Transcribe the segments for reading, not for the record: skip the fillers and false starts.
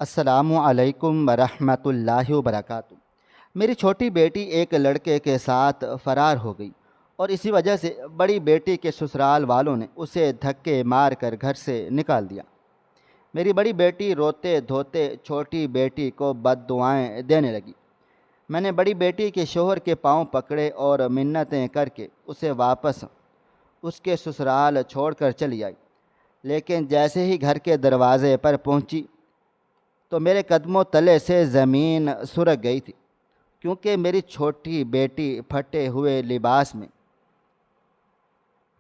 السلام علیکم ورحمۃ اللہ وبرکاتہ۔ میری چھوٹی بیٹی ایک لڑکے کے ساتھ فرار ہو گئی اور اسی وجہ سے بڑی بیٹی کے سسرال والوں نے اسے دھکے مار کر گھر سے نکال دیا۔ میری بڑی بیٹی روتے دھوتے چھوٹی بیٹی کو بد دعائیں دینے لگی۔ میں نے بڑی بیٹی کے شوہر کے پاؤں پکڑے اور منتیں کر کے اسے واپس اس کے سسرال چھوڑ کر چلی آئی، لیکن جیسے ہی گھر کے دروازے پر پہنچی تو میرے قدموں تلے سے زمین سرک گئی تھی، کیونکہ میری چھوٹی بیٹی پھٹے ہوئے لباس میں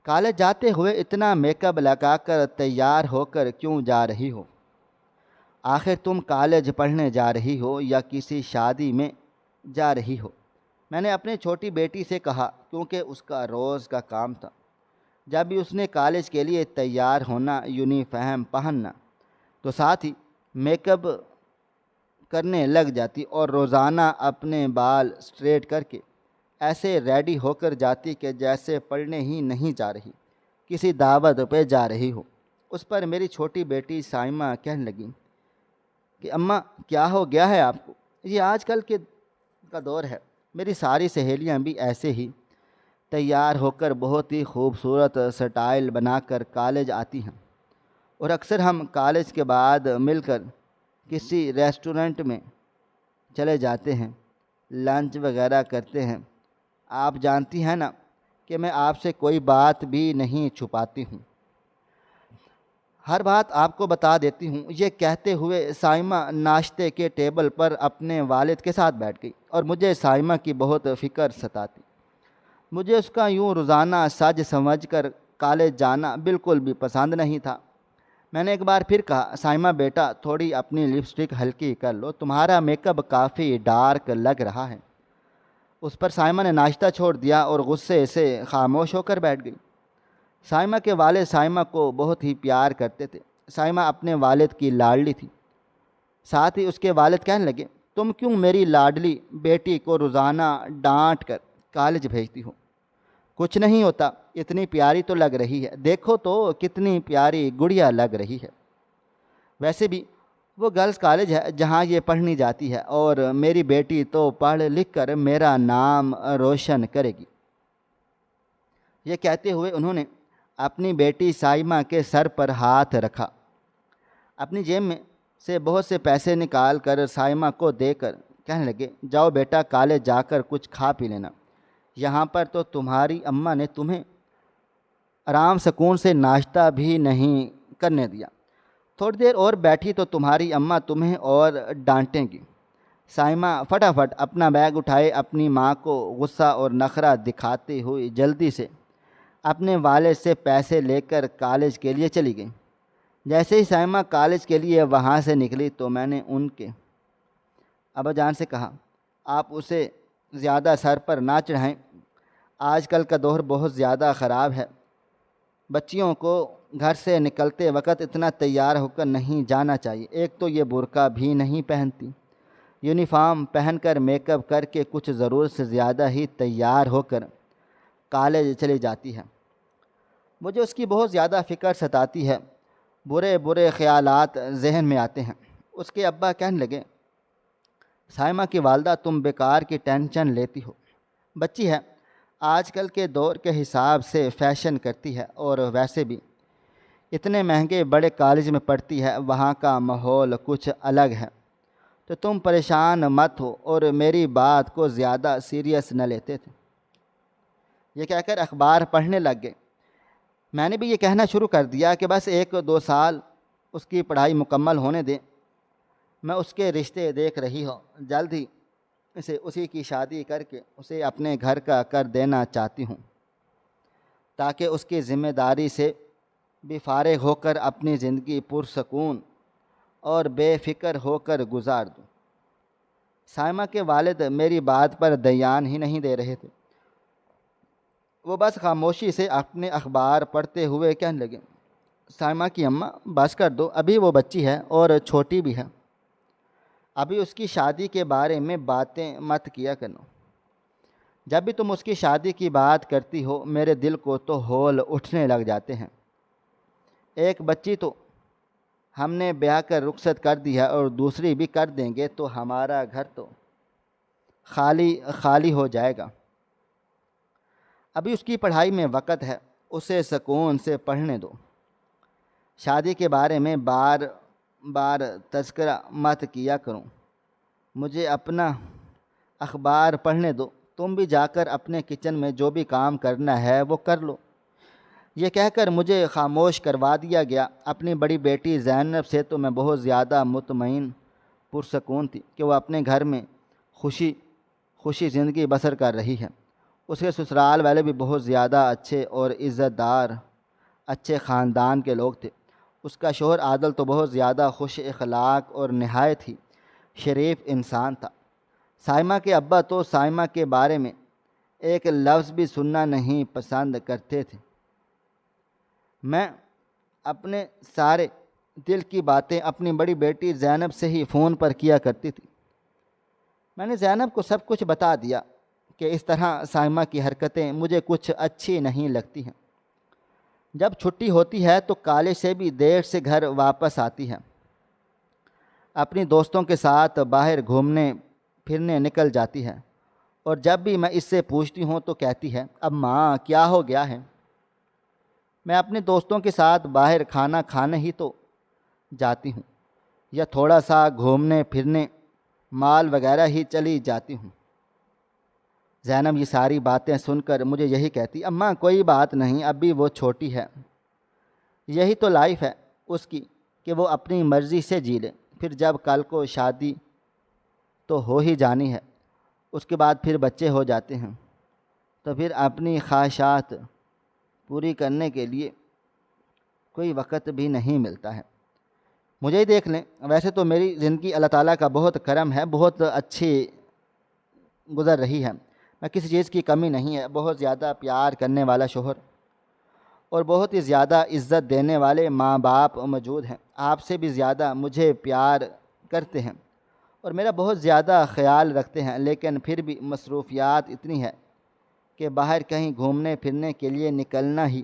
کالج جاتے ہوئے اتنا میک اپ لگا کر تیار ہو کر کیوں جا رہی ہو؟ آخر تم کالج پڑھنے جا رہی ہو یا کسی شادی میں جا رہی ہو؟ میں نے اپنی چھوٹی بیٹی سے کہا، کیونکہ اس کا روز کا کام تھا۔ جب بھی اس نے کالج کے لیے تیار ہونا، یونیفارم پہننا، تو ساتھ ہی میک اپ کرنے لگ جاتی اور روزانہ اپنے بال سٹریٹ کر کے ایسے ریڈی ہو کر جاتی کہ جیسے پڑھنے ہی نہیں جا رہی، کسی دعوت پہ جا رہی ہو۔ اس پر میری چھوٹی بیٹی سائمہ کہنے لگی کہ اماں کیا ہو گیا ہے آپ کو؟ یہ آج کل کا دور ہے، میری ساری سہیلیاں بھی ایسے ہی تیار ہو کر بہت ہی خوبصورت سٹائل بنا کر کالج آتی ہیں، اور اکثر ہم کالج کے بعد مل کر کسی ریسٹورنٹ میں چلے جاتے ہیں، لنچ وغیرہ کرتے ہیں۔ آپ جانتی ہیں نا کہ میں آپ سے کوئی بات بھی نہیں چھپاتی ہوں، ہر بات آپ کو بتا دیتی ہوں۔ یہ کہتے ہوئے سائمہ ناشتے کے ٹیبل پر اپنے والد کے ساتھ بیٹھ گئی، اور مجھے سائمہ کی بہت فکر ستاتی۔ مجھے اس کا یوں روزانہ سج سمجھ کر کالج جانا بالکل بھی پسند نہیں تھا۔ میں نے ایک بار پھر کہا، سائمہ بیٹا تھوڑی اپنی لپسٹک ہلکی کر لو، تمہارا میک اپ کافی ڈارک لگ رہا ہے۔ اس پر سائمہ نے ناشتہ چھوڑ دیا اور غصے سے خاموش ہو کر بیٹھ گئی۔ سائمہ کے والد سائمہ کو بہت ہی پیار کرتے تھے۔ سائمہ اپنے والد کی لاڈلی تھی۔ ساتھ ہی اس کے والد کہنے لگے، تم کیوں میری لاڈلی بیٹی کو روزانہ ڈانٹ کر کالج بھیجتی ہو؟ کچھ نہیں ہوتا، اتنی پیاری تو لگ رہی ہے، دیکھو تو کتنی پیاری گڑیا لگ رہی ہے۔ ویسے بھی وہ گرلز کالج ہے جہاں یہ پڑھنی جاتی ہے، اور میری بیٹی تو پڑھ لکھ کر میرا نام روشن کرے گی۔ یہ کہتے ہوئے انہوں نے اپنی بیٹی سائمہ کے سر پر ہاتھ رکھا، اپنی جیب میں سے بہت سے پیسے نکال کر سائمہ کو دے کر کہنے لگے، جاؤ بیٹا کالج جا کر کچھ کھا پی لینا، یہاں پر تو تمہاری اماں نے تمہیں آرام سکون سے ناشتہ بھی نہیں کرنے دیا، تھوڑی دیر اور بیٹھی تو تمہاری اماں تمہیں اور ڈانٹیں گی۔ سائمہ فٹافٹ اپنا بیگ اٹھائے اپنی ماں کو غصہ اور نخرہ دکھاتے ہوئی جلدی سے اپنے والد سے پیسے لے کر کالج کے لیے چلی گئی۔ جیسے ہی سائمہ کالج کے لیے وہاں سے نکلی تو میں نے ان کے ابا جان سے کہا، آپ اسے زیادہ سر پر نہ چڑھائیں، آج کل کا دور بہت زیادہ خراب ہے، بچیوں کو گھر سے نکلتے وقت اتنا تیار ہو کر نہیں جانا چاہیے۔ ایک تو یہ برقع بھی نہیں پہنتی، یونیفارم پہن کر میک اپ کر کے کچھ ضرورت سے زیادہ ہی تیار ہو کر کالج چلی جاتی ہے۔ مجھے اس کی بہت زیادہ فکر ستاتی ہے، برے برے خیالات ذہن میں آتے ہیں۔ اس کے ابا کہنے لگے، سائمہ کی والدہ تم بیکار کی ٹینشن لیتی ہو، بچی ہے، آج کل کے دور کے حساب سے فیشن کرتی ہے، اور ویسے بھی اتنے مہنگے بڑے کالج میں پڑھتی ہے، وہاں کا ماحول کچھ الگ ہے، تو تم پریشان مت ہو، اور میری بات کو زیادہ سیریس نہ لیتے تھے۔ یہ کہہ کر اخبار پڑھنے لگ گئے۔ میں نے بھی یہ کہنا شروع کر دیا کہ بس 1-2 سال اس کی پڑھائی مکمل ہونے دیں، میں اس کے رشتے دیکھ رہی ہوں، جلد ہی اسی کی شادی کر کے اسے اپنے گھر کا کر دینا چاہتی ہوں، تاکہ اس کی ذمہ داری سے بھی فارغ ہو کر اپنی زندگی پرسکون اور بے فکر ہو کر گزار دوں۔ سائمہ کے والد میری بات پر دھیان ہی نہیں دے رہے تھے، وہ بس خاموشی سے اپنے اخبار پڑھتے ہوئے کہنے لگے، سائمہ کی اماں بس کر دو، ابھی وہ بچی ہے اور چھوٹی بھی ہے، ابھی اس کی شادی کے بارے میں باتیں مت کیا کرو، جب بھی تم اس کی شادی کی بات کرتی ہو میرے دل کو تو ہول اٹھنے لگ جاتے ہیں۔ ایک بچی تو ہم نے بیاہ کر رخصت کر دی ہے اور دوسری بھی کر دیں گے تو ہمارا گھر تو خالی خالی ہو جائے گا۔ ابھی اس کی پڑھائی میں وقت ہے، اسے سکون سے پڑھنے دو۔ شادی کے بارے میں بار بار تذکرہ مت کیا کروں، مجھے اپنا اخبار پڑھنے دو، تم بھی جا کر اپنے کچن میں جو بھی کام کرنا ہے وہ کر لو۔ یہ کہہ کر مجھے خاموش کروا دیا گیا۔ اپنی بڑی بیٹی زینب سے تو میں بہت زیادہ مطمئن پرسکون تھی کہ وہ اپنے گھر میں خوشی زندگی بسر کر رہی ہے۔ اس کے سسرال والے بھی بہت زیادہ اچھے اور عزت دار اچھے خاندان کے لوگ تھے۔ اس کا شوہر عادل تو بہت زیادہ خوش اخلاق اور نہایت ہی شریف انسان تھا۔ سائمہ کے ابا تو سائمہ کے بارے میں ایک لفظ بھی سننا نہیں پسند کرتے تھے۔ میں اپنے سارے دل کی باتیں اپنی بڑی بیٹی زینب سے ہی فون پر کیا کرتی تھی۔ میں نے زینب کو سب کچھ بتا دیا کہ اس طرح سائمہ کی حرکتیں مجھے کچھ اچھی نہیں لگتی ہیں۔ جب چھٹی ہوتی ہے تو کالج سے بھی دیر سے گھر واپس آتی ہے، اپنی دوستوں کے ساتھ باہر گھومنے پھرنے نکل جاتی ہے، اور جب بھی میں اس سے پوچھتی ہوں تو کہتی ہے اماں کیا ہو گیا ہے؟ میں اپنے دوستوں کے ساتھ باہر کھانا کھانے ہی تو جاتی ہوں، یا تھوڑا سا گھومنے پھرنے مال وغیرہ ہی چلی جاتی ہوں۔ زینب یہ ساری باتیں سن کر مجھے یہی کہتی اماں کوئی بات نہیں، ابھی وہ چھوٹی ہے، یہی تو لائف ہے اس کی کہ وہ اپنی مرضی سے جی لے، پھر جب کل کو شادی تو ہو ہی جانی ہے، اس کے بعد پھر بچے ہو جاتے ہیں تو پھر اپنی خواہشات پوری کرنے کے لیے کوئی وقت بھی نہیں ملتا ہے۔ مجھے ہی دیکھ لیں، ویسے تو میری زندگی اللہ تعالیٰ کا بہت کرم ہے، بہت اچھی گزر رہی ہے، میں کسی چیز کی کمی نہیں ہے، بہت زیادہ پیار کرنے والا شوہر اور بہت ہی زیادہ عزت دینے والے ماں باپ موجود ہیں، آپ سے بھی زیادہ مجھے پیار کرتے ہیں اور میرا بہت زیادہ خیال رکھتے ہیں، لیکن پھر بھی مصروفیات اتنی ہے کہ باہر کہیں گھومنے پھرنے کے لیے نکلنا ہی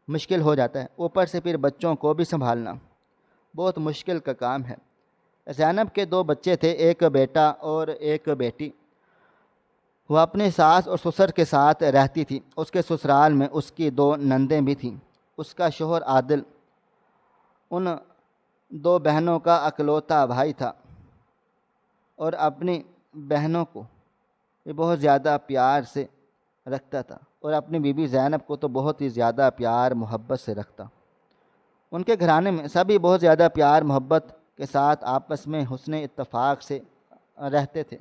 مشکل ہو جاتا ہے، اوپر سے پھر بچوں کو بھی سنبھالنا بہت مشکل کا کام ہے۔ زینب کے 2 بچے تھے، ایک بیٹا اور ایک بیٹی۔ وہ اپنے ساس اور سسر کے ساتھ رہتی تھی، اس کے سسرال میں اس کی 2 نندیں بھی تھیں۔ اس کا شوہر عادل ان 2 بہنوں کا اکلوتا بھائی تھا اور اپنی بہنوں کو بھی بہت زیادہ پیار سے رکھتا تھا اور اپنی بیوی زینب کو تو بہت ہی زیادہ پیار محبت سے رکھتا۔ ان کے گھرانے میں سبھی بہت زیادہ پیار محبت کے ساتھ آپس میں حسن اتفاق سے رہتے تھے۔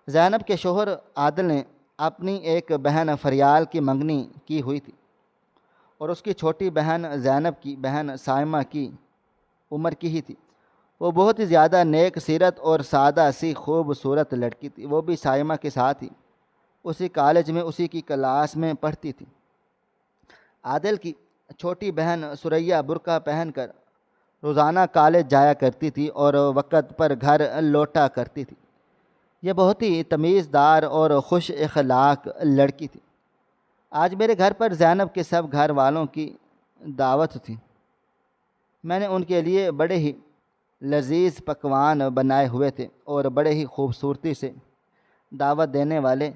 زینب کے شوہر عادل نے اپنی ایک بہن فریال کی منگنی کی ہوئی تھی اور اس کی چھوٹی بہن زینب کی بہن سائمہ کی عمر کی ہی تھی۔ وہ بہت ہی زیادہ نیک سیرت اور سادہ سی خوبصورت لڑکی تھی۔ وہ بھی سائمہ کے ساتھ ہی اسی کالج میں اسی کی کلاس میں پڑھتی تھی۔ عادل کی چھوٹی بہن سریا برقع پہن کر روزانہ کالج جایا کرتی تھی اور وقت پر گھر لوٹا کرتی تھی۔ یہ بہت ہی تمیزدار اور خوش اخلاق لڑکی تھی۔ آج میرے گھر پر زینب کے سب گھر والوں کی دعوت تھی۔ میں نے ان کے لیے بڑے ہی لذیذ پکوان بنائے ہوئے تھے اور بڑے ہی خوبصورتی سے دعوت دینے والے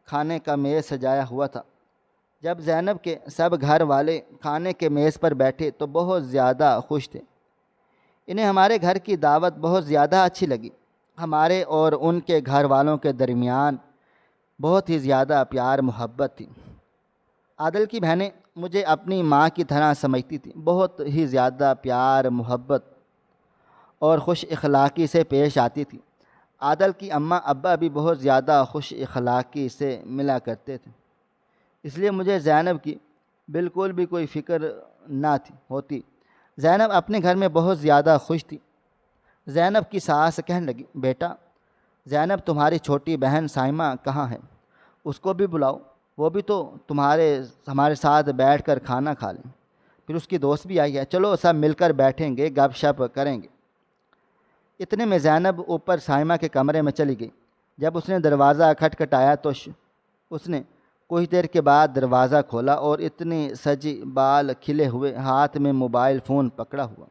کھانے کا میز سجایا ہوا تھا۔ جب زینب کے سب گھر والے کھانے کے میز پر بیٹھے تو بہت زیادہ خوش تھے۔ انہیں ہمارے گھر کی دعوت بہت زیادہ اچھی لگی۔ ہمارے اور ان کے گھر والوں کے درمیان بہت ہی زیادہ پیار محبت تھی۔ عادل کی بہنیں مجھے اپنی ماں کی طرح سمجھتی تھیں، بہت ہی زیادہ پیار محبت اور خوش اخلاقی سے پیش آتی تھی۔ عادل کی اماں ابا بھی بہت زیادہ خوش اخلاقی سے ملا کرتے تھے، اس لیے مجھے زینب کی بالکل بھی کوئی فکر نہ ہوتی۔ زینب اپنے گھر میں بہت زیادہ خوش تھی۔ زینب کی ساس کہنے لگی بیٹا زینب تمہاری چھوٹی بہن سائمہ کہاں ہے؟ اس کو بھی بلاؤ، وہ بھی تو ہمارے ساتھ بیٹھ کر کھانا کھا لیں، پھر اس کی دوست بھی آئی ہے، چلو سب مل کر بیٹھیں گے، گپ شپ کریں گے۔ اتنے میں زینب اوپر سائمہ کے کمرے میں چلی گئی۔ جب اس نے دروازہ کھٹکھٹایا تو اس نے کچھ دیر کے بعد دروازہ کھولا اور اتنی سجی بال کھلے ہوئے ہاتھ میں موبائل فون پکڑا ہوا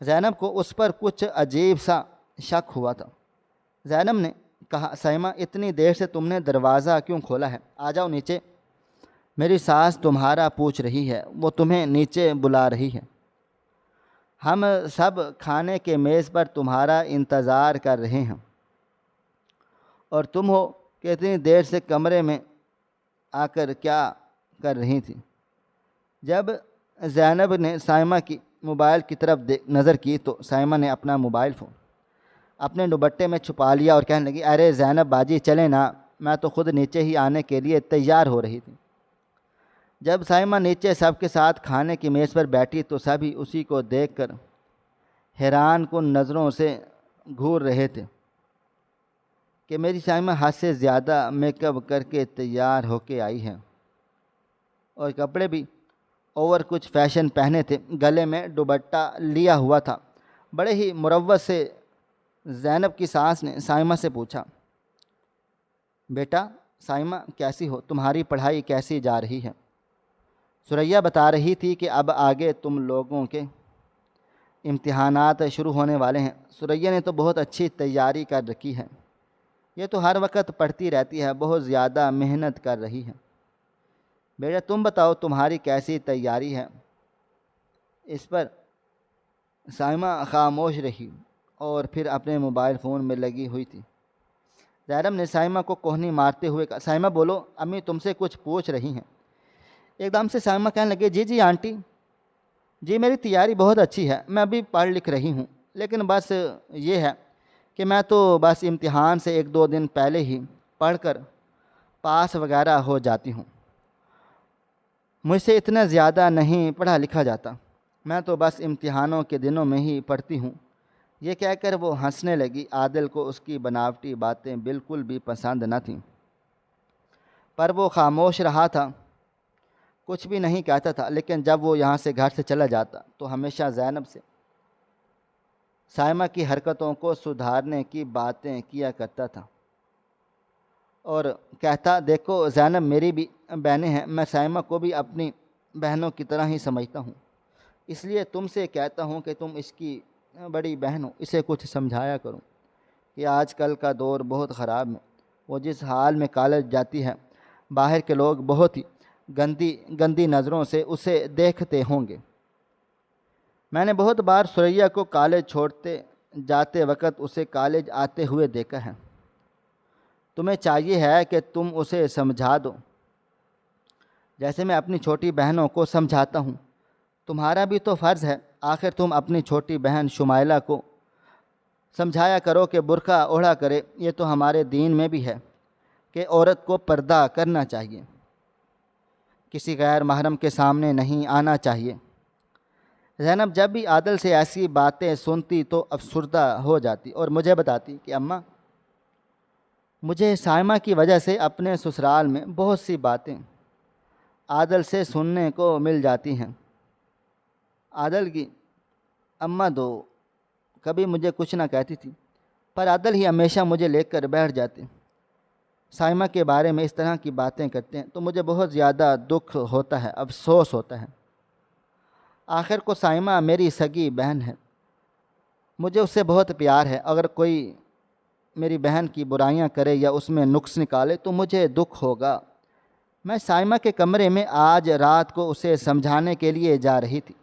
زینب کو اس پر کچھ عجیب سا شک ہوا تھا۔ زینب نے کہا، سائمہ اتنی دیر سے تم نے دروازہ کیوں کھولا ہے؟ آ جاؤ نیچے، میری ساس تمہارا پوچھ رہی ہے، وہ تمہیں نیچے بلا رہی ہے۔ ہم سب کھانے کے میز پر تمہارا انتظار کر رہے ہیں، اور تم ہو کہ اتنی دیر سے کمرے میں آ کر کیا کر رہی تھی؟ جب زینب نے سائمہ کی موبائل کی طرف نظر کی تو سائمہ نے اپنا موبائل فون اپنے دوپٹے میں چھپا لیا اور کہنے لگی، ارے زینب باجی چلے نا، میں تو خود نیچے ہی آنے کے لیے تیار ہو رہی تھی۔ جب سائمہ نیچے سب کے ساتھ کھانے کی میز پر بیٹھی تو سبھی اسی کو دیکھ کر حیران کن نظروں سے گھور رہے تھے کہ میری سائمہ حد سے زیادہ میک اپ کر کے تیار ہو کے آئی ہے، اور کپڑے بھی اوور کچھ فیشن پہنے تھے، گلے میں دوپٹہ لیا ہوا تھا۔ بڑے ہی مروت سے زینب کی ساس نے سائمہ سے پوچھا، بیٹا سائمہ کیسی ہو؟ تمہاری پڑھائی کیسی جا رہی ہے؟ ثریا بتا رہی تھی کہ اب آگے تم لوگوں کے امتحانات شروع ہونے والے ہیں۔ ثریا نے تو بہت اچھی تیاری کر رکھی ہے، یہ تو ہر وقت پڑھتی رہتی ہے، بہت زیادہ محنت کر رہی ہے۔ بیٹا تم بتاؤ تمہاری کیسی تیاری ہے؟ اس پر سائمہ خاموش رہی اور پھر اپنے موبائل فون میں لگی ہوئی تھی۔ زینب نے سائمہ کو کوہنی مارتے ہوئے کہا، سائمہ بولو، امی تم سے کچھ پوچھ رہی ہیں۔ ایک دم سے سائمہ کہنے لگے، جی جی آنٹی، جی میری تیاری بہت اچھی ہے، میں ابھی پڑھ لکھ رہی ہوں، لیکن بس یہ ہے کہ میں تو بس امتحان سے 1-2 دن پہلے ہی پڑھ کر پاس وغیرہ ہو جاتی ہوں، مجھ سے اتنا زیادہ نہیں پڑھا لکھا جاتا، میں تو بس امتحانوں کے دنوں میں ہی پڑھتی ہوں۔ یہ کہہ کر وہ ہنسنے لگی۔ عادل کو اس کی بناوٹی باتیں بالکل بھی پسند نہ تھیں، پر وہ خاموش رہا تھا، کچھ بھی نہیں کہتا تھا، لیکن جب وہ یہاں سے گھر سے چلا جاتا تو ہمیشہ زینب سے سائمہ کی حرکتوں کو سدھارنے کی باتیں کیا کرتا تھا اور کہتا، دیکھو زینب میری بھی بہنیں ہیں، میں سائمہ کو بھی اپنی بہنوں کی طرح ہی سمجھتا ہوں، اس لیے تم سے کہتا ہوں کہ تم اس کی بڑی بہن ہو، اسے کچھ سمجھایا کرو کہ آج کل کا دور بہت خراب ہے، وہ جس حال میں کالج جاتی ہے، باہر کے لوگ بہت ہی گندی نظروں سے اسے دیکھتے ہوں گے۔ میں نے بہت بار ثریا کو کالج چھوڑتے جاتے وقت اسے کالج آتے ہوئے دیکھا ہے، تمہیں چاہیے ہے کہ تم اسے سمجھا دو جیسے میں اپنی چھوٹی بہنوں کو سمجھاتا ہوں۔ تمہارا بھی تو فرض ہے، آخر تم اپنی چھوٹی بہن شمائلہ کو سمجھایا کرو کہ برقع اوڑھا کرے، یہ تو ہمارے دین میں بھی ہے کہ عورت کو پردہ کرنا چاہیے، کسی غیر محرم کے سامنے نہیں آنا چاہیے۔ زینب جب بھی عادل سے ایسی باتیں سنتی تو افسردہ ہو جاتی اور مجھے بتاتی کہ اماں مجھے سائمہ کی وجہ سے اپنے سسرال میں بہت سی باتیں عادل سے سننے کو مل جاتی ہیں۔ عادل کی اماں تو کبھی مجھے کچھ نہ کہتی تھی، پر عادل ہی ہمیشہ مجھے لے کر بیٹھ جاتے، سائمہ کے بارے میں اس طرح کی باتیں کرتے ہیں تو مجھے بہت زیادہ دکھ ہوتا ہے، افسوس ہوتا ہے۔ آخر کو سائمہ میری سگی بہن ہے، مجھے اس سے بہت پیار ہے، اگر کوئی میری بہن کی برائیاں کرے یا اس میں نقص نکالے تو مجھے دکھ ہوگا۔ میں سائمہ کے کمرے میں آج رات کو اسے سمجھانے کے لیے جا رہی تھی۔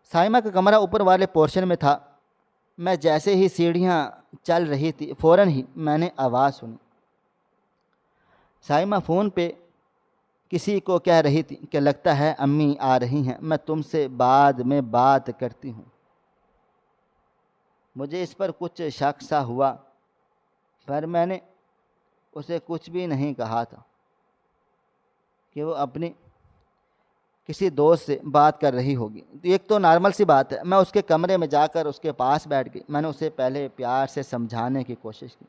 سائمہ کا کمرہ اوپر والے پورشن میں تھا، میں جیسے ہی سیڑھیاں چل رہی تھی فوراً ہی میں نے آواز سنی۔ سائمہ فون پہ کسی کو کہہ رہی تھی کہ لگتا ہے امی آ رہی ہیں، میں تم سے بعد میں بات کرتی ہوں۔ مجھے اس پر کچھ شک سا ہوا، پر میں نے اسے کچھ بھی نہیں کہا تھا کہ وہ اپنی کسی دوست سے بات کر رہی ہوگی۔ ایک تو نارمل سی بات ہے، میں اس کے کمرے میں جا کر اس کے پاس بیٹھ گئی، میں نے اسے پہلے پیار سے سمجھانے کی کوشش کی۔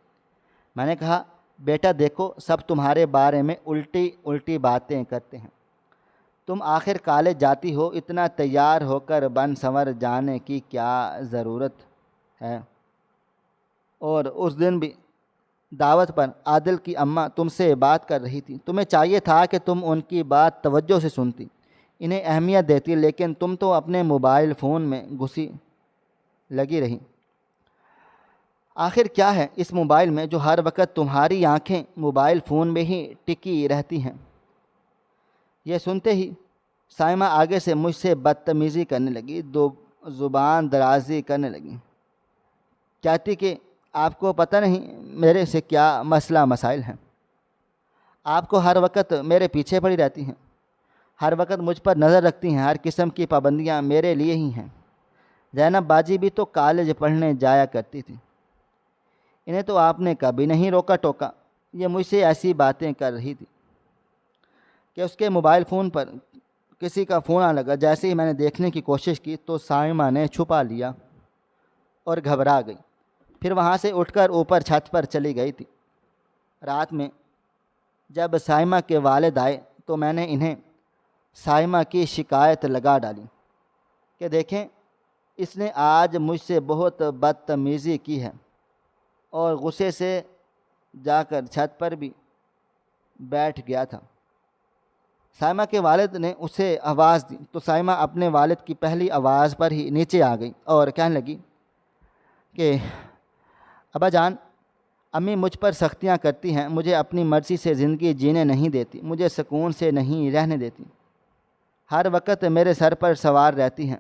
میں نے کہا، بیٹا دیکھو سب تمہارے بارے میں الٹی باتیں کرتے ہیں، تم آخر کالج جاتی ہو، اتنا تیار ہو کر بن سنور جانے کی کیا ضرورت ہے؟ اور اس دن بھی دعوت پر عادل کی اماں تم سے بات کر رہی تھی، تمہیں چاہیے تھا کہ تم ان کی بات توجہ سے سنتی، انہیں اہمیت دیتی، لیکن تم تو اپنے موبائل فون میں گھسی لگی رہی۔ آخر کیا ہے اس موبائل میں جو ہر وقت تمہاری آنکھیں موبائل فون میں ہی ٹکی رہتی ہیں؟ یہ سنتے ہی سائمہ آگے سے مجھ سے بدتمیزی کرنے لگی، دو زبان درازی کرنے لگی، کہتی کہ آپ کو پتہ نہیں میرے سے کیا مسئلہ مسائل ہیں؟ آپ کو ہر وقت میرے پیچھے پڑی رہتی ہیں، ہر وقت مجھ پر نظر رکھتی ہیں، ہر قسم کی پابندیاں میرے لیے ہی ہیں۔ زینب باجی بھی تو کالج پڑھنے جایا کرتی تھی، انہیں تو آپ نے کبھی نہیں روکا ٹوکا۔ یہ مجھ سے ایسی باتیں کر رہی تھی کہ اس کے موبائل فون پر کسی کا فون آنے لگا۔ جیسے ہی میں نے دیکھنے کی کوشش کی تو سائمہ نے چھپا لیا اور گھبرا گئی، پھر وہاں سے اٹھ کر اوپر چھت پر چلی گئی تھی۔ رات میں جب سائمہ کے والد آئے تو میں نے انہیں سائمہ کی شکایت لگا ڈالی کہ دیکھیں اس نے آج مجھ سے بہت بدتمیزی کی ہے، اور غصے سے جا کر چھت پر بھی بیٹھ گیا تھا۔ سائمہ کے والد نے اسے آواز دی تو سائمہ اپنے والد کی پہلی آواز پر ہی نیچے آ گئی اور کہنے لگی کہ ابا جان، امی مجھ پر سختیاں کرتی ہیں، مجھے اپنی مرضی سے زندگی جینے نہیں دیتی، مجھے سکون سے نہیں رہنے دیتی، ہر وقت میرے سر پر سوار رہتی ہیں۔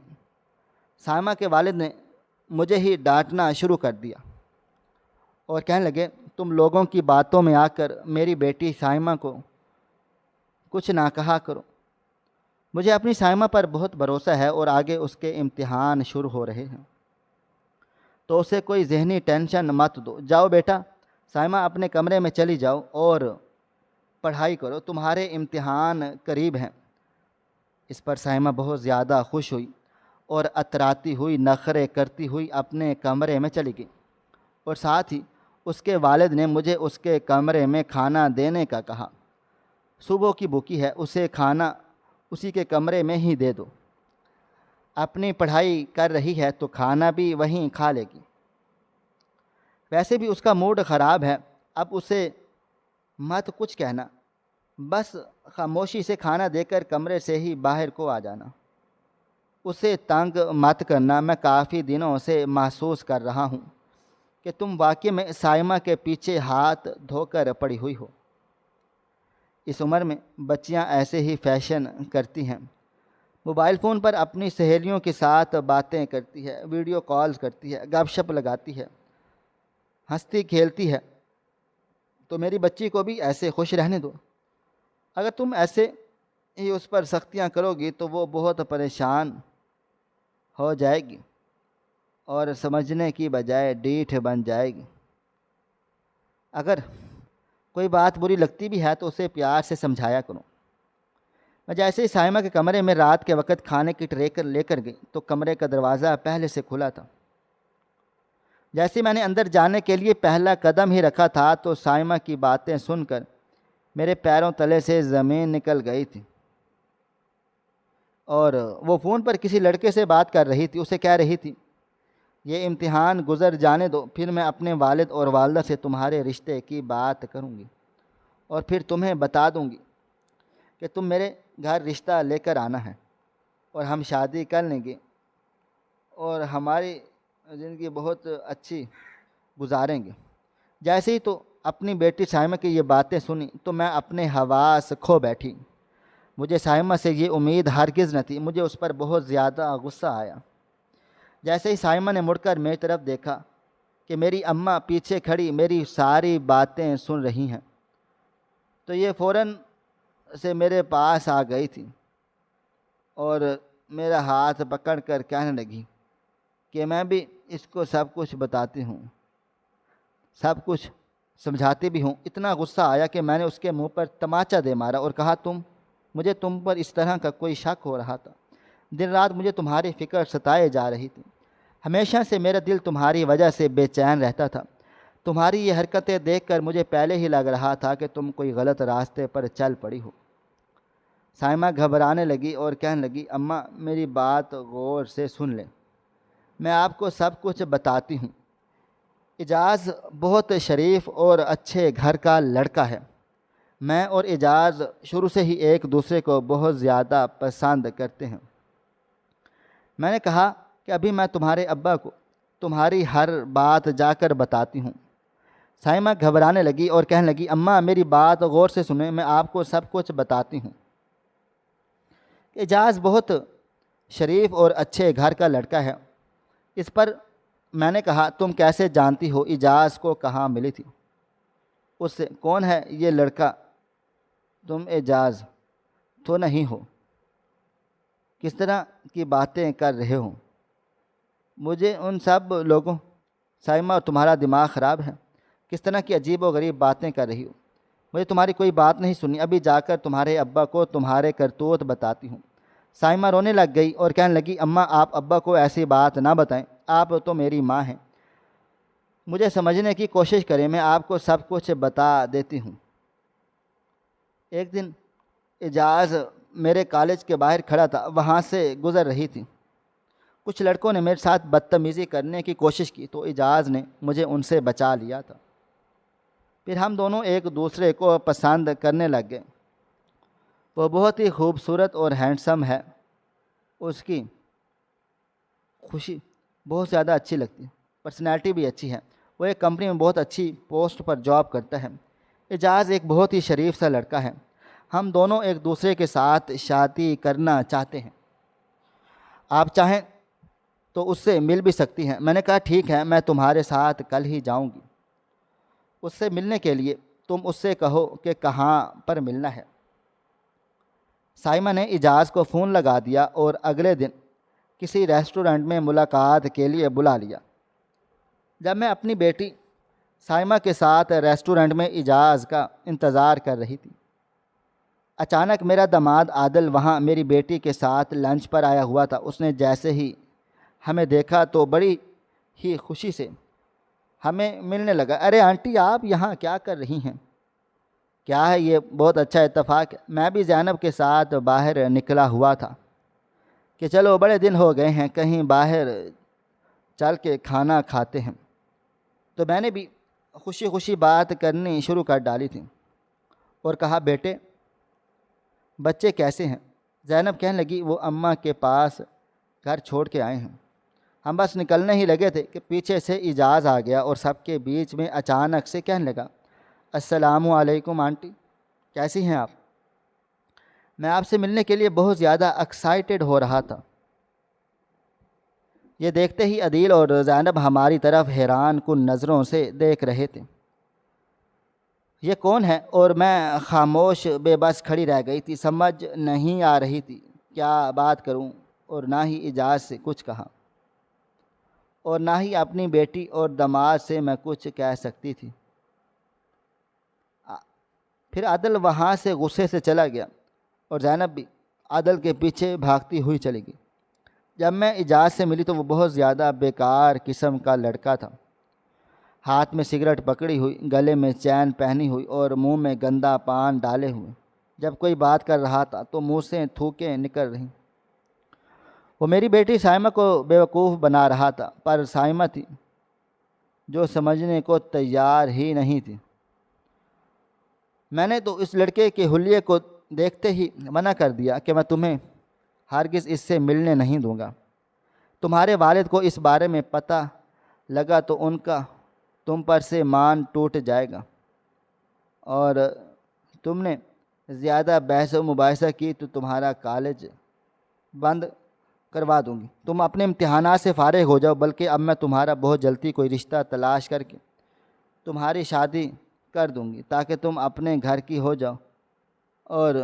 سائمہ کے والد نے مجھے ہی ڈانٹنا شروع کر دیا اور کہنے لگے تم لوگوں کی باتوں میں آ کر میری بیٹی سائمہ کو کچھ نہ کہا کرو، مجھے اپنی سائمہ پر بہت بھروسہ ہے اور آگے اس کے امتحان شروع ہو رہے ہیں، تو اسے کوئی ذہنی ٹینشن مت دو۔ جاؤ بیٹا، سائمہ اپنے کمرے میں چلی جاؤ اور پڑھائی کرو، تمہارے امتحان قریب ہیں۔ اس پر سائمہ بہت زیادہ خوش ہوئی اور اتراتی ہوئی نخرے کرتی ہوئی اپنے کمرے میں چلی گئی، اور ساتھ ہی اس کے والد نے مجھے اس کے کمرے میں کھانا دینے کا کہا۔ صبح کی بھوکی ہے، اسے کھانا اسی کے کمرے میں ہی دے دو، اپنی پڑھائی کر رہی ہے تو کھانا بھی وہیں کھا لے گی، ویسے بھی اس کا موڈ خراب ہے، اب اسے مت کچھ کہنا، بس خاموشی سے کھانا دے کر کمرے سے ہی باہر کو آ جانا، اسے تنگ مت کرنا۔ میں کافی دنوں سے محسوس کر رہا ہوں کہ تم واقعی میں سائمہ کے پیچھے ہاتھ دھو کر پڑی ہوئی ہو۔ اس عمر میں بچیاں ایسے ہی فیشن کرتی ہیں، موبائل فون پر اپنی سہیلیوں کے ساتھ باتیں کرتی ہے، ویڈیو کالز کرتی ہے، گپ شپ لگاتی ہے، ہنستی کھیلتی ہے، تو میری بچی کو بھی ایسے خوش رہنے دو۔ اگر تم ایسے ہی اس پر سختیاں کرو گی تو وہ بہت پریشان ہو جائے گی اور سمجھنے کی بجائے ڈیٹھ بن جائے گی۔ اگر کوئی بات بری لگتی بھی ہے تو اسے پیار سے سمجھایا کرو۔ میں جیسے ہی سائمہ کے کمرے میں رات کے وقت کھانے کی ٹرے لے کر گئی تو کمرے کا دروازہ پہلے سے کھلا تھا۔ جیسے میں نے اندر جانے کے لیے پہلا قدم ہی رکھا تھا تو سائمہ کی باتیں سن کر میرے پیروں تلے سے زمین نکل گئی تھی، اور وہ فون پر کسی لڑکے سے بات کر رہی تھی۔ اسے کہہ رہی تھی یہ امتحان گزر جانے دو، پھر میں اپنے والد اور والدہ سے تمہارے رشتے کی بات کروں گی اور پھر تمہیں بتا دوں گی کہ تم میرے گھر رشتہ لے کر آنا ہے اور ہم شادی کر لیں گے اور ہماری زندگی بہت اچھی گزاریں گے۔ جیسے ہی تو اپنی بیٹی سائمہ کی یہ باتیں سنی تو میں اپنے حواس کھو بیٹھی۔ مجھے سائمہ سے یہ امید ہرگز نہ تھی، مجھے اس پر بہت زیادہ غصہ آیا۔ جیسے ہی سائمہ نے مڑ کر میری طرف دیکھا کہ میری اماں پیچھے کھڑی میری ساری باتیں سن رہی ہیں، تو یہ فوراً سے میرے پاس آ گئی تھی اور میرا ہاتھ پکڑ کر کہنے لگی کہ میں بھی اس کو سب کچھ بتاتی ہوں، سب کچھ سمجھاتی بھی ہوں۔ اتنا غصہ آیا کہ میں نے اس کے منہ پر تماچا دے مارا اور کہا مجھے تم پر اس طرح کا کوئی شک ہو رہا تھا؟ دن رات مجھے تمہاری فکر ستائے جا رہی تھی، ہمیشہ سے میرا دل تمہاری وجہ سے بے چین رہتا تھا۔ تمہاری یہ حرکتیں دیکھ کر مجھے پہلے ہی لگ رہا تھا کہ تم کوئی غلط راستے پر چل پڑی ہو۔ سائمہ گھبرانے لگی اور کہنے لگی اماں میری بات غور سے سن لیں، میں آپ کو سب کچھ بتاتی ہوں۔ اعجاز بہت شریف اور اچھے گھر کا لڑکا ہے، میں اور اعجاز شروع سے ہی ایک دوسرے کو بہت زیادہ پسند کرتے ہیں۔ میں نے کہا کہ ابھی میں تمہارے ابا کو تمہاری ہر بات جا کر بتاتی ہوں۔ سائمہ گھبرانے لگی اور کہنے لگی، اماں میری بات غور سے سنیں، میں آپ کو سب کچھ بتاتی ہوں۔ اعجاز بہت شریف اور اچھے گھر کا لڑکا ہے۔ اس پر میں نے کہا، تم کیسے جانتی ہو اعجاز کو کہاں ملی تھی؟ اس سے، کون ہے یہ لڑکا؟ تم اعجاز تو نہیں ہو؟ کس طرح کی باتیں کر رہے ہو؟ مجھے ان سب لوگوں، سائمہ تمہارا دماغ خراب ہے؟ کس طرح کی عجیب و غریب باتیں کر رہی ہو؟ مجھے تمہاری کوئی بات نہیں سنی، ابھی جا کر تمہارے ابا کو تمہارے کرتوت بتاتی ہوں۔ سائمہ رونے لگ گئی اور کہنے لگی، اماں آپ ابا کو ایسی بات نہ بتائیں، آپ تو میری ماں ہیں، مجھے سمجھنے کی کوشش کریں، میں آپ کو سب کچھ بتا دیتی ہوں۔ ایک دن اعجاز میرے کالج کے باہر کھڑا تھا، وہاں سے گزر رہی تھی۔ کچھ لڑکوں نے میرے ساتھ بدتمیزی کرنے کی کوشش کی تو اعجاز نے مجھے ان سے بچا لیا تھا۔ پھر ہم دونوں ایک دوسرے کو پسند کرنے لگ گئے۔ وہ بہت ہی خوبصورت اور ہینڈسم ہے، اس کی خوشی بہت زیادہ اچھی لگتی ہے، پرسنالٹی بھی اچھی ہے، وہ ایک کمپنی میں بہت اچھی پوسٹ پر جاب کرتا ہے۔ اعجاز ایک بہت ہی شریف سا لڑکا ہے، ہم دونوں ایک دوسرے کے ساتھ شادی کرنا چاہتے ہیں، آپ چاہیں تو اس سے مل بھی سکتی ہیں۔ میں نے کہا ٹھیک ہے، میں تمہارے ساتھ کل ہی جاؤں گی۔ اس سے ملنے کے لیے تم اس سے کہو کہ کہاں پر ملنا ہے۔ سائمہ نے اعجاز کو فون لگا دیا اور اگلے دن کسی ریسٹورنٹ میں ملاقات کے لیے بلا لیا۔ جب میں اپنی بیٹی سائمہ کے ساتھ ریسٹورنٹ میں اعجاز کا انتظار کر رہی تھی، اچانک میرا داماد عادل وہاں میری بیٹی کے ساتھ لنچ پر آیا ہوا تھا۔ اس نے جیسے ہی ہمیں دیکھا تو بڑی ہی خوشی سے ہمیں ملنے لگا۔ ارے آنٹی، آپ یہاں کیا کر رہی ہیں؟ کیا ہے یہ بہت اچھا اتفاق ہے، میں بھی زینب کے ساتھ باہر نکلا ہوا تھا کہ چلو بڑے دن ہو گئے ہیں، کہیں باہر چل کے کھانا کھاتے ہیں۔ تو میں نے بھی خوشی خوشی بات کرنی شروع کر ڈالی تھی اور کہا، بیٹے بچے کیسے ہیں؟ زینب کہنے لگی، وہ اماں کے پاس گھر چھوڑ کے آئے ہیں۔ ہم بس نکلنے ہی لگے تھے کہ پیچھے سے اعجاز آ گیا اور سب کے بیچ میں اچانک سے کہنے لگا، السلام علیکم آنٹی، کیسی ہیں آپ؟ میں آپ سے ملنے کے لیے بہت زیادہ ایکسائٹڈ ہو رہا تھا۔ یہ دیکھتے ہی عدیل اور زینب ہماری طرف حیران کن نظروں سے دیکھ رہے تھے۔ یہ کون ہے؟ اور میں خاموش بے بس کھڑی رہ گئی تھی، سمجھ نہیں آ رہی تھی کیا بات کروں، اور نہ ہی اعجاز سے کچھ کہا اور نہ ہی اپنی بیٹی اور داماد سے میں کچھ کہہ سکتی تھی۔ پھر عادل وہاں سے غصے سے چلا گیا اور زینب بھی عادل کے پیچھے بھاگتی ہوئی چلی گئی۔ جب میں اعجاز سے ملی تو وہ بہت زیادہ بیکار قسم کا لڑکا تھا، ہاتھ میں سگریٹ پکڑی ہوئی، گلے میں چین پہنی ہوئی اور منہ میں گندا پان ڈالے ہوئے۔ جب کوئی بات کر رہا تھا تو منہ سے تھوکیں نکل رہیں۔ وہ میری بیٹی سائمہ کو بیوقوف بنا رہا تھا، پر سائمہ تھی جو سمجھنے کو تیار ہی نہیں تھی۔ میں نے تو اس لڑکے کے حلیے کو دیکھتے ہی منع کر دیا کہ میں تمہیں ہرگز اس سے ملنے نہیں دوں گا۔ تمہارے والد کو اس بارے میں پتہ لگا تو ان کا تم پر سے مان ٹوٹ جائے گا، اور تم نے زیادہ بحث و مباحثہ کی تو تمہارا کالج بند کروا دوں گی۔ تم اپنے امتحانات سے فارغ ہو جاؤ، بلکہ اب میں تمہارا بہت جلدی کوئی رشتہ تلاش کر کے تمہاری شادی کر دوں گی تاکہ تم اپنے گھر کی ہو جاؤ اور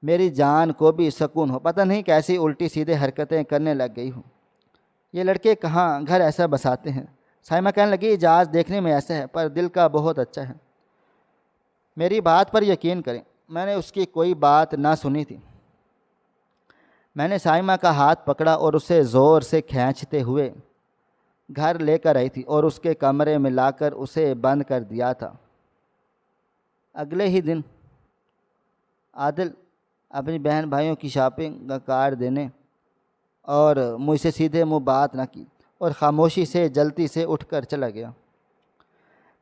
میری جان کو بھی سکون ہو۔ پتہ نہیں کیسی الٹی سیدھے حرکتیں کرنے لگ گئی ہوں، یہ لڑکے کہاں گھر ایسا بساتے ہیں۔ سائمہ کہنے لگی، اعجاز دیکھنے میں ایسا ہے پر دل کا بہت اچھا ہے، میری بات پر یقین کریں، میں نے اس کی کوئی بات نہ سنی تھی۔ میں نے سائمہ کا ہاتھ پکڑا اور اسے زور سے کھینچتے ہوئے گھر لے کر آئی تھی اور اس کے کمرے میں لا کر اسے بند کر دیا تھا۔ اگلے ہی دن عادل اپنی بہن بھائیوں کی شاپنگ کا کارڈ دینے اور مجھ سے سیدھے منہ بات نہ کی اور خاموشی سے جلدی سے اٹھ کر چلا گیا۔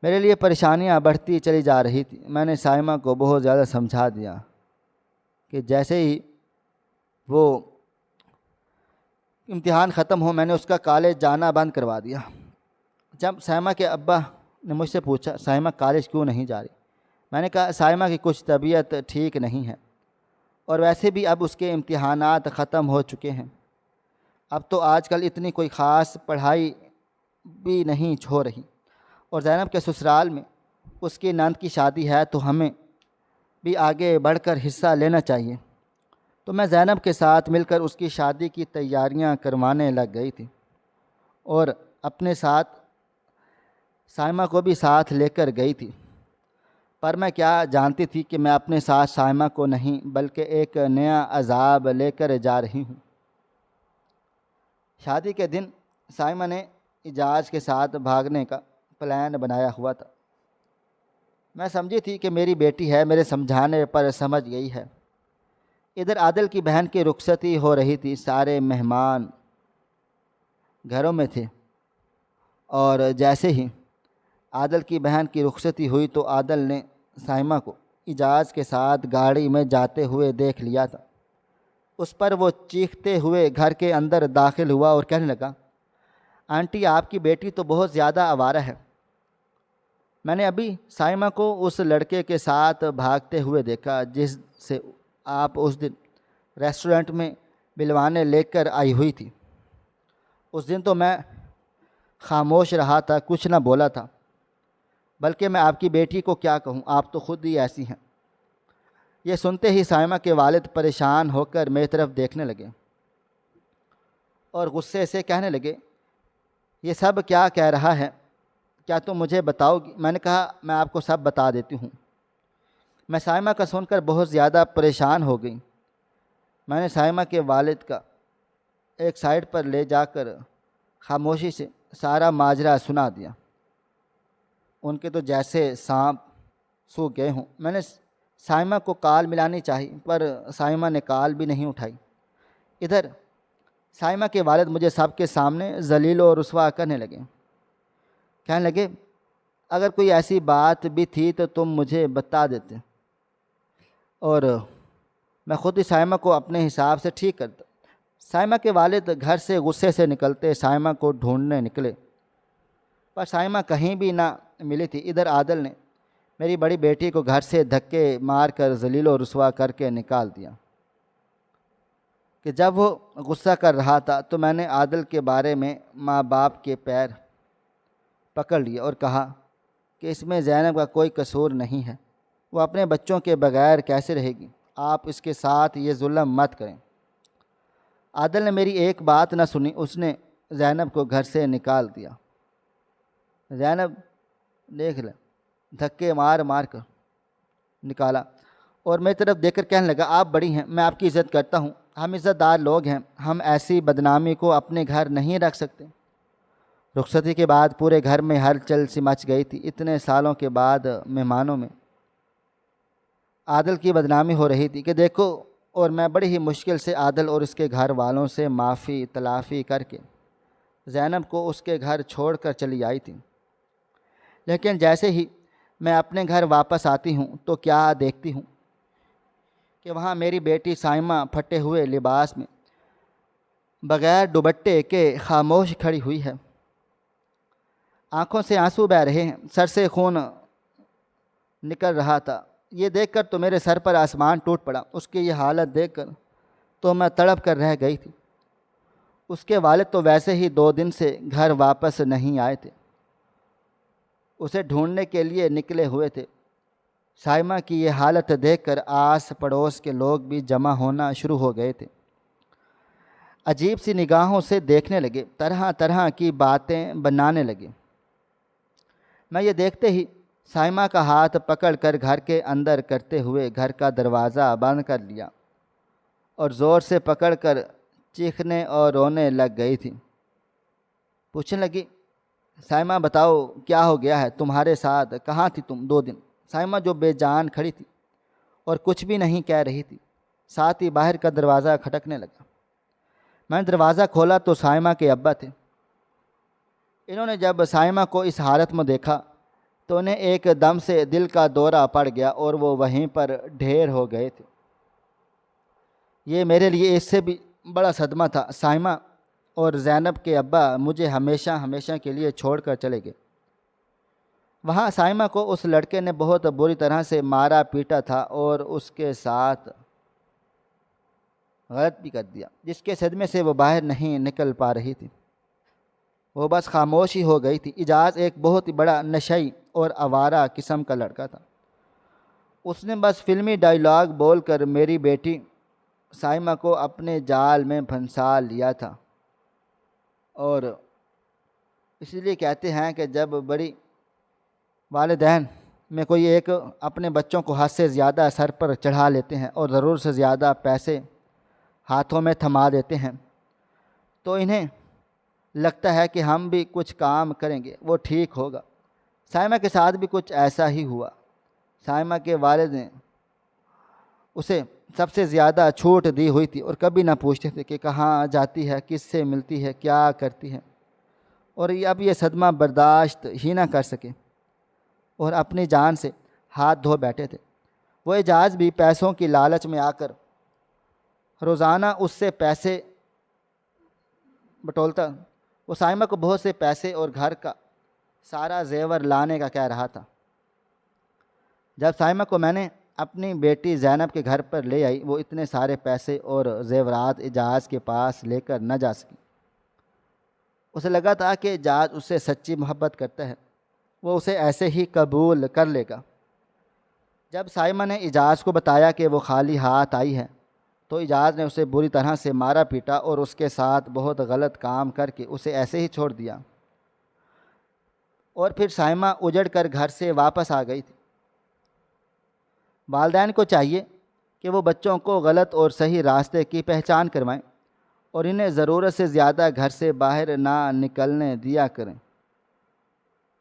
میرے لیے پریشانیاں بڑھتی چلی جا رہی تھی۔ میں نے سائمہ کو بہت زیادہ سمجھا دیا کہ جیسے ہی وہ امتحان ختم ہو میں نے اس کا کالج جانا بند کروا دیا۔ جب سائمہ کے ابا نے مجھ سے پوچھا سائمہ کالج کیوں نہیں جا رہی، میں نے کہا سائمہ کی کچھ طبیعت ٹھیک نہیں ہے، اور ویسے بھی اب اس کے امتحانات ختم ہو چکے ہیں، اب تو آج کل اتنی کوئی خاص پڑھائی بھی نہیں ہو رہی، اور زینب کے سسرال میں اس کی نند کی شادی ہے تو ہمیں بھی آگے بڑھ کر حصہ لینا چاہیے۔ تو میں زینب کے ساتھ مل کر اس کی شادی کی تیاریاں کروانے لگ گئی تھی، اور اپنے ساتھ سائمہ کو بھی ساتھ لے کر گئی تھی، پر میں کیا جانتی تھی کہ میں اپنے ساتھ سائمہ کو نہیں بلکہ ایک نیا عذاب لے کر جا رہی ہوں۔ شادی کے دن سائمہ نے اعجاز کے ساتھ بھاگنے کا پلان بنایا ہوا تھا۔ میں سمجھی تھی کہ میری بیٹی ہے، میرے سمجھانے پر سمجھ گئی ہے۔ ادھر عادل کی بہن کی رخصتی ہو رہی تھی، سارے مہمان گھروں میں تھے، اور جیسے ہی عادل کی بہن کی رخصتی ہوئی تو عادل نے سائمہ کو اعجاز کے ساتھ گاڑی میں جاتے ہوئے دیکھ لیا تھا۔ اس پر وہ چیختے ہوئے گھر کے اندر داخل ہوا اور کہنے لگا، آنٹی آپ کی بیٹی تو بہت زیادہ آوارہ ہے، میں نے ابھی سائمہ کو اس لڑکے کے ساتھ بھاگتے ہوئے دیکھا جس سے آپ اس دن ریسٹورنٹ میں ملوانے لے کر آئی ہوئی تھی۔ اس دن تو میں خاموش رہا تھا، کچھ نہ بولا تھا، بلکہ میں آپ کی بیٹی کو کیا کہوں، آپ تو خود ہی ایسی ہیں۔ یہ سنتے ہی سائمہ کے والد پریشان ہو کر میری طرف دیکھنے لگے اور غصے سے کہنے لگے، یہ سب کیا کہہ رہا ہے، کیا تم مجھے بتاؤ گی؟ میں نے کہا میں آپ کو سب بتا دیتی ہوں۔ میں سائمہ کا سن کر بہت زیادہ پریشان ہو گئی۔ میں نے سائمہ کے والد کا ایک سائڈ پر لے جا کر خاموشی سے سارا ماجرا سنا دیا۔ ان کے تو جیسے سانپ سو گئے ہوں۔ میں نے سائمہ کو کال ملانی چاہی پر سائمہ نے کال بھی نہیں اٹھائی۔ ادھر سائمہ کے والد مجھے سب کے سامنے ذلیل و رسوا کرنے لگے، کہنے لگے اگر کوئی ایسی بات بھی تھی تو تم مجھے بتا دیتے اور میں خود ہی سائمہ کو اپنے حساب سے ٹھیک کرتا۔ سائمہ کے والد گھر سے غصے سے نکلتے سائمہ کو ڈھونڈنے نکلے، پر سائمہ کہیں بھی نہ ملی تھی۔ ادھر عادل نے میری بڑی بیٹی کو گھر سے دھکے مار کر ذلیل و رسوا کر کے نکال دیا کہ جب وہ غصہ کر رہا تھا تو میں نے عادل کے بارے میں ماں باپ کے پیر پکڑ لیے اور کہا کہ اس میں زینب کا کوئی قصور نہیں ہے، وہ اپنے بچوں کے بغیر کیسے رہے گی، آپ اس کے ساتھ یہ ظلم مت کریں۔ عادل نے میری ایک بات نہ سنی، اس نے زینب کو گھر سے نکال دیا۔ زینب دیکھ لیں دھکے مار مار کر نکالا اور میری طرف دیکھ کر کہنے لگا، آپ بڑی ہیں، میں آپ کی عزت کرتا ہوں، ہم عزت دار لوگ ہیں، ہم ایسی بدنامی کو اپنے گھر نہیں رکھ سکتے۔ رخصتی کے بعد پورے گھر میں ہلچل سی مچ گئی تھی۔ اتنے سالوں کے بعد مہمانوں میں عادل کی بدنامی ہو رہی تھی کہ دیکھو، اور میں بڑی ہی مشکل سے عادل اور اس کے گھر والوں سے معافی تلافی کر کے زینب کو اس کے گھر چھوڑ کر چلی آئی تھی۔ لیکن جیسے ہی میں اپنے گھر واپس آتی ہوں تو کیا دیکھتی ہوں کہ وہاں میری بیٹی سائمہ پھٹے ہوئے لباس میں بغیر دوپٹے کے خاموش کھڑی ہوئی ہے، آنکھوں سے آنسو بہہ رہے ہیں، سر سے خون نکل رہا تھا۔ یہ دیکھ کر تو میرے سر پر آسمان ٹوٹ پڑا، اس کی یہ حالت دیکھ کر تو میں تڑپ کر رہ گئی تھی۔ اس کے والد تو ویسے ہی 2 دن سے گھر واپس نہیں آئے تھے، اسے ڈھونڈنے کے لیے نکلے ہوئے تھے۔ سائمہ کی یہ حالت دیکھ کر آس پڑوس کے لوگ بھی جمع ہونا شروع ہو گئے تھے، عجیب سی نگاہوں سے دیکھنے لگے، طرح طرح کی باتیں بنانے لگے۔ میں یہ دیکھتے ہی سائمہ کا ہاتھ پکڑ کر گھر کے اندر کرتے ہوئے گھر کا دروازہ بند کر لیا اور زور سے پکڑ کر چیخنے اور رونے لگ گئی تھی۔ پوچھنے لگی، سائمہ بتاؤ کیا ہو گیا ہے تمہارے ساتھ، کہاں تھی تم 2 دن؟ سائمہ جو بے جان کھڑی تھی اور کچھ بھی نہیں کہہ رہی تھی، ساتھ ہی باہر کا دروازہ کھٹکنے لگا۔ میں نے دروازہ کھولا تو سائمہ کے ابا تھے۔ انہوں نے جب سائمہ کو اس حالت میں دیکھا تو انہیں ایک دم سے دل کا دورہ پڑ گیا اور وہ وہیں پر ڈھیر ہو گئے تھے۔ یہ میرے لیے اس سے بھی بڑا صدمہ تھا۔ سائمہ اور زینب کے ابا مجھے ہمیشہ ہمیشہ کے لیے چھوڑ کر چلے گئے۔ وہاں سائمہ کو اس لڑکے نے بہت بری طرح سے مارا پیٹا تھا اور اس کے ساتھ غلط بھی کر دیا، جس کے صدمے سے وہ باہر نہیں نکل پا رہی تھی۔ وہ بس خاموش ہی ہو گئی تھی۔ اجاز ایک بہت ہی بڑا نشئی اور آوارہ قسم کا لڑکا تھا۔ اس نے بس فلمی ڈائیلاگ بول کر میری بیٹی سائمہ کو اپنے جال میں پھنسا لیا تھا۔ اور اس لیے کہتے ہیں کہ جب بڑی والدین میں کوئی ایک اپنے بچوں کو حد سے زیادہ سر پر چڑھا لیتے ہیں اور ضرورت سے زیادہ پیسے ہاتھوں میں تھما دیتے ہیں تو انہیں لگتا ہے کہ ہم بھی کچھ کام کریں گے وہ ٹھیک ہوگا۔ سائمہ کے ساتھ بھی کچھ ایسا ہی ہوا۔ سائمہ کے والد نے اسے سب سے زیادہ چھوٹ دی ہوئی تھی اور کبھی نہ پوچھتے تھے کہ کہاں جاتی ہے، کس سے ملتی ہے، کیا کرتی ہے، اور اب یہ صدمہ برداشت ہی نہ کر سکے اور اپنی جان سے ہاتھ دھو بیٹھے تھے۔ وہ اجاز بھی پیسوں کی لالچ میں آ کر روزانہ اس سے پیسے بٹولتا۔ وہ سائمہ کو بہت سے پیسے اور گھر کا سارا زیور لانے کا کہہ رہا تھا۔ جب سائمہ کو میں نے اپنی بیٹی زینب کے گھر پر لے آئی، وہ اتنے سارے پیسے اور زیورات اجاز کے پاس لے کر نہ جا سکی۔ اسے لگا تھا کہ اجاز اس سے سچی محبت کرتا ہے، وہ اسے ایسے ہی قبول کر لے گا۔ جب سائمہ نے اجاز کو بتایا کہ وہ خالی ہاتھ آئی ہے تو اجاز نے اسے بری طرح سے مارا پیٹا اور اس کے ساتھ بہت غلط کام کر کے اسے ایسے ہی چھوڑ دیا، اور پھر سائمہ اجڑ کر گھر سے واپس آ گئی تھی۔ والدین کو چاہیے کہ وہ بچوں کو غلط اور صحیح راستے کی پہچان کروائیں اور انہیں ضرورت سے زیادہ گھر سے باہر نہ نکلنے دیا کریں۔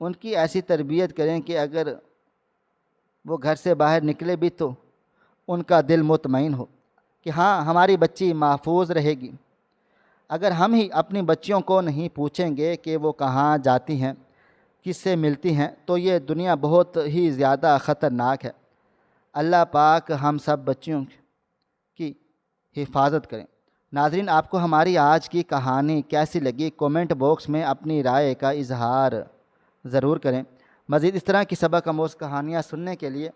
ان کی ایسی تربیت کریں کہ اگر وہ گھر سے باہر نکلے بھی تو ان کا دل مطمئن ہو کہ ہاں ہماری بچی محفوظ رہے گی۔ اگر ہم ہی اپنی بچیوں کو نہیں پوچھیں گے کہ وہ کہاں جاتی ہیں، کس سے ملتی ہیں، تو یہ دنیا بہت ہی زیادہ خطرناک ہے۔ اللہ پاک ہم سب بچیوں کی حفاظت کریں۔ ناظرین، آپ کو ہماری آج کی کہانی کیسی لگی؟ کومنٹ باکس میں اپنی رائے کا اظہار ضرور کریں۔ مزید اس طرح کی سبق آموز کہانیاں سننے کے لیے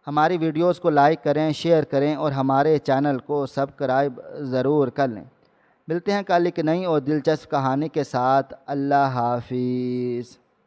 ہماری ویڈیوز کو لائک کریں، شیئر کریں اور ہمارے چینل کو سبسکرائب ضرور کر لیں۔ ملتے ہیں کل ایک نئی اور دلچسپ کہانی کے ساتھ۔ اللہ حافظ۔